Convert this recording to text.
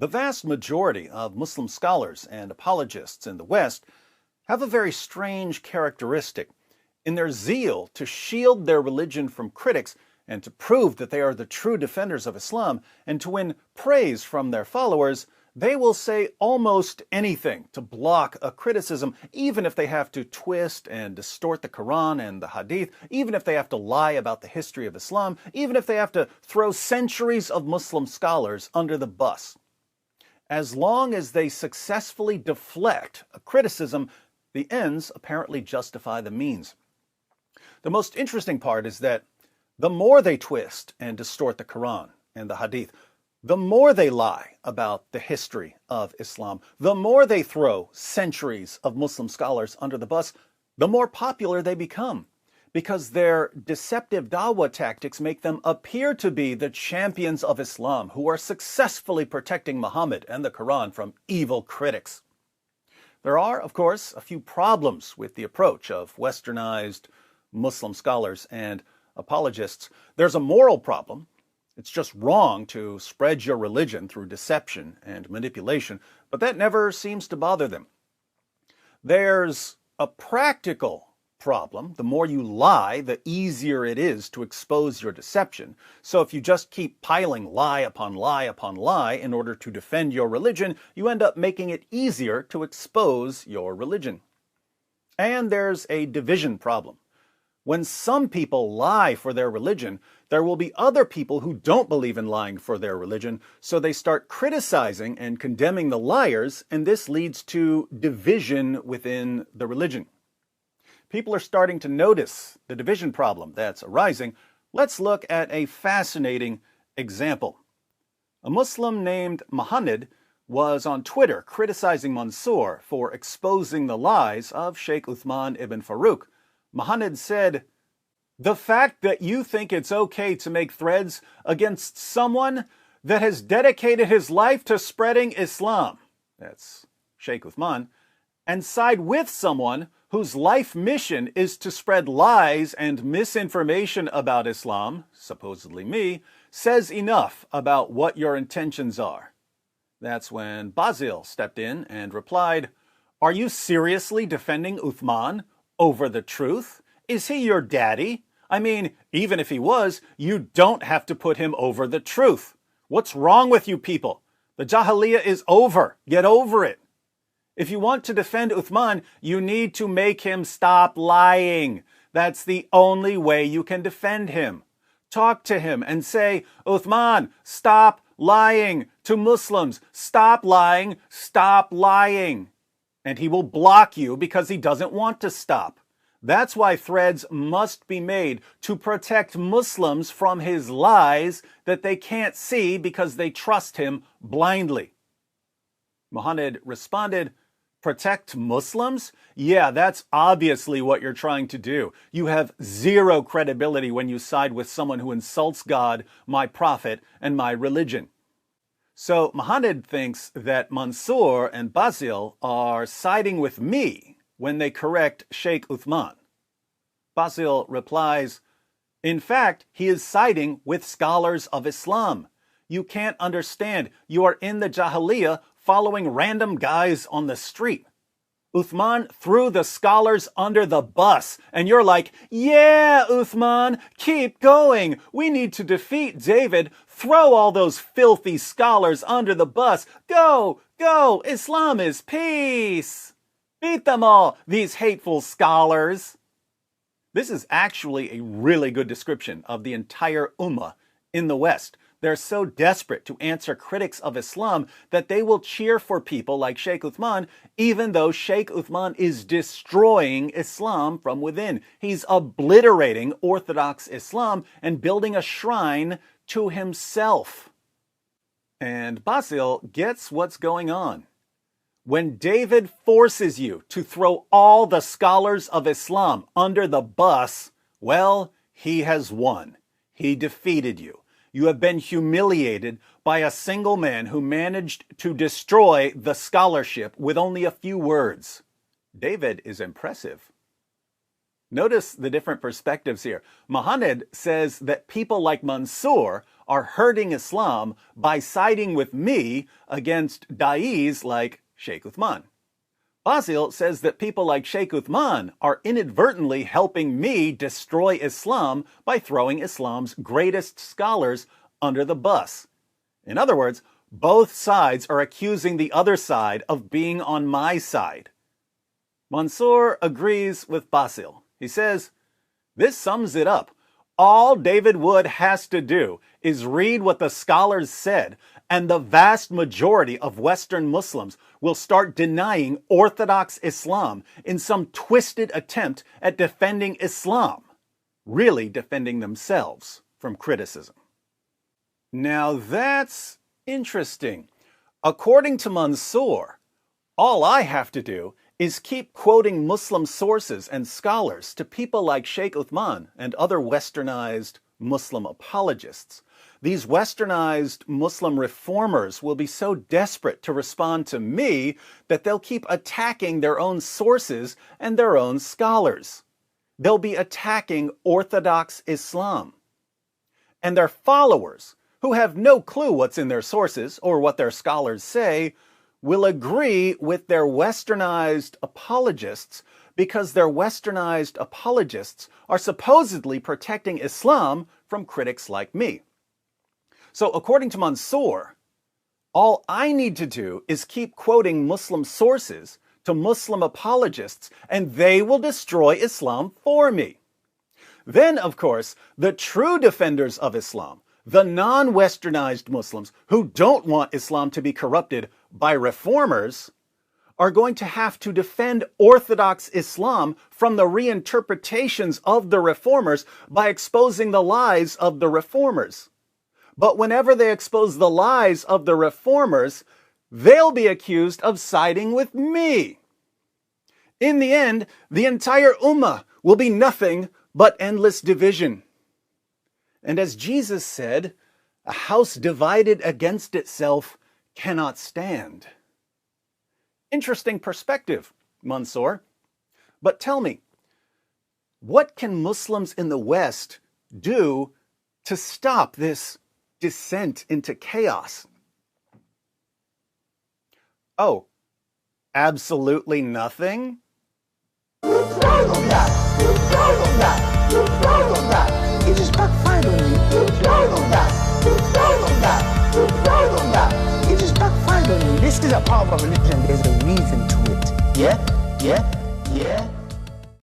The vast majority of Muslim scholars and apologists in the West have a very strange characteristic. In their zeal to shield their religion from critics and to prove that they are the true defenders of Islam and to win praise from their followers, they will say almost anything to block a criticism, even if they have to twist and distort the Quran and the Hadith, even if they have to lie about the history of Islam, even if they have to throw centuries of Muslim scholars under the bus. As long as they successfully deflect a criticism, the ends apparently justify the means. The most interesting part is that the more they twist and distort the Quran and the Hadith, the more they lie about the history of Islam, the more they throw centuries of Muslim scholars under the bus, the more popular they become, because their deceptive dawah tactics make them appear to be the champions of Islam who are successfully protecting Muhammad and the Quran from evil critics. There are, of course, a few problems with the approach of westernized Muslim scholars and apologists. There's a moral problem. It's just wrong to spread your religion through deception and manipulation, but that never seems to bother them. There's a practical problem. The more you lie, the easier it is to expose your deception. So if you just keep piling lie upon lie upon lie in order to defend your religion, you end up making it easier to expose your religion. And there's a division problem. When some people lie for their religion, there will be other people who don't believe in lying for their religion, so they start criticizing and condemning the liars, and this leads to division within the religion. People are starting to notice the division problem that's arising. Let's look at a fascinating example. A Muslim named Muhammad was on Twitter criticizing Mansour for exposing the lies of Sheikh Uthman ibn Farouk. Muhammad said, "The fact that you think it's okay to make threads against someone that has dedicated his life to spreading Islam," that's Sheikh Uthman, "and side with someone whose life mission is to spread lies and misinformation about Islam, supposedly me, says enough about what your intentions are." That's when Basil stepped in and replied, "Are you seriously defending Uthman over the truth? Is he your daddy? I mean, even if he was, you don't have to put him over the truth. What's wrong with you people? The Jahiliyyah is over. Get over it. If you want to defend Uthman, you need to make him stop lying. That's the only way you can defend him. Talk to him and say, Uthman, stop lying to Muslims. Stop lying. Stop lying. And he will block you because he doesn't want to stop. That's why threads must be made to protect Muslims from his lies that they can't see because they trust him blindly." Muhammad responded, "Protect Muslims? Yeah, that's obviously what you're trying to do. You have zero credibility when you side with someone who insults God, my prophet, and my religion." So Muhammad thinks that Mansour and Basil are siding with me when they correct Sheikh Uthman. Basil replies, "In fact, he is siding with scholars of Islam. You can't understand. You are in the Jahiliyyah following random guys on the street. Uthman threw the scholars under the bus, and you're like, yeah, Uthman, keep going. We need to defeat David. Throw all those filthy scholars under the bus. Go, go, Islam is peace. Beat them all, these hateful scholars." This is actually a really good description of the entire Ummah in the West. They're so desperate to answer critics of Islam that they will cheer for people like Sheikh Uthman, even though Sheikh Uthman is destroying Islam from within. He's obliterating Orthodox Islam and building a shrine to himself. And Basil gets what's going on. When David forces you to throw all the scholars of Islam under the bus, well, he has won. He defeated you. You have been humiliated by a single man who managed to destroy the scholarship with only a few words. David is impressive. Notice the different perspectives here. Mohanad says that people like Mansour are hurting Islam by siding with me against da'is like Sheikh Uthman. Basil says that people like Sheikh Uthman are inadvertently helping me destroy Islam by throwing Islam's greatest scholars under the bus. In other words, both sides are accusing the other side of being on my side. Mansour agrees with Basil. He says, this sums it up. All David Wood has to do is read what the scholars said, and the vast majority of Western Muslims will start denying Orthodox Islam in some twisted attempt at defending Islam, really defending themselves from criticism. Now that's interesting. According to Mansour, all I have to do is keep quoting Muslim sources and scholars to people like Sheikh Uthman and other westernized Muslim apologists. These westernized Muslim reformers will be so desperate to respond to me that they'll keep attacking their own sources and their own scholars. They'll be attacking Orthodox Islam. And their followers, who have no clue what's in their sources or what their scholars say, will agree with their westernized apologists because their westernized apologists are supposedly protecting Islam from critics like me. So according to Mansour, all I need to do is keep quoting Muslim sources to Muslim apologists, and they will destroy Islam for me. Then, of course, the true defenders of Islam, the non-westernized Muslims who don't want Islam to be corrupted by reformers, are going to have to defend Orthodox Islam from the reinterpretations of the reformers by exposing the lies of the reformers. But whenever they expose the lies of the reformers, they'll be accused of siding with me. In the end, the entire ummah will be nothing but endless division. And as Jesus said, a house divided against itself cannot stand. Interesting perspective, Mansour. But tell me, what can Muslims in the West do to stop this descent into chaos? Oh, absolutely nothing? It just backfired on me. It just backfired on me. This is a part of our religion. There's a reason to it. Yeah?